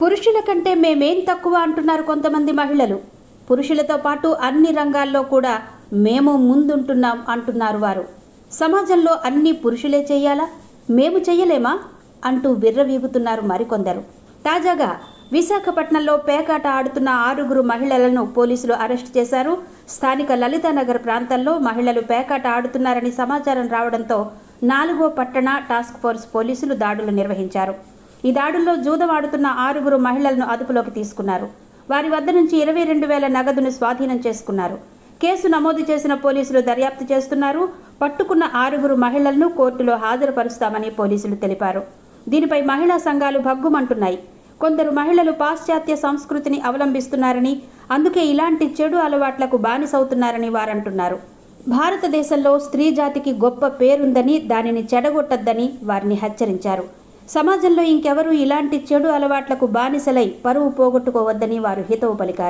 పురుషుల కంటే మేమేం తక్కువ అంటున్నారు కొంతమంది మహిళలు. పురుషులతో పాటు అన్ని రంగాల్లో కూడా మేము ముందుంటున్నాం అంటున్నారు వారు. సమాజంలో అన్ని పురుషులే చేయాలా, మేము చెయ్యలేమా అంటూ విర్రవీగుతున్నారు మరికొందరు. తాజాగా విశాఖపట్నంలో పేకాట ఆడుతున్న 6 మహిళలను పోలీసులు అరెస్టు చేశారు. స్థానిక లలితానగర్ ప్రాంతంలో మహిళలు పేకాట ఆడుతున్నారని సమాచారం రావడంతో 4వ పట్టణ టాస్క్ ఫోర్స్ పోలీసులు దాడులు నిర్వహించారు. ఈ దాడుల్లో జూదం ఆడుతున్న 6 మహిళలను అదుపులోకి తీసుకున్నారు. వారి వద్ద నుంచి 22,000 నగదును స్వాధీనం చేసుకున్నారు. కేసు నమోదు చేసిన పోలీసులు దర్యాప్తు చేస్తున్నారు. పట్టుకున్న 6 మహిళలను కోర్టులో హాజరుపరుస్తామని పోలీసులు తెలిపారు. దీనిపై మహిళా సంఘాలు భగ్గుమంటున్నాయి. కొందరు మహిళలు పాశ్చాత్య సంస్కృతిని అవలంబిస్తున్నారని, అందుకే ఇలాంటి చెడు అలవాట్లకు బానిసవుతున్నారని వారంటున్నారు. భారతదేశంలో స్త్రీ జాతికి గొప్ప పేరుందని, దానిని చెడగొట్టద్దని వారిని హెచ్చరించారు. సమాజంలో ఇంకెవరూ ఇలాంటి చెడు అలవాట్లకు బానిసలై పరువు పోగొట్టుకోవద్దని వారు హితవు పలికారు.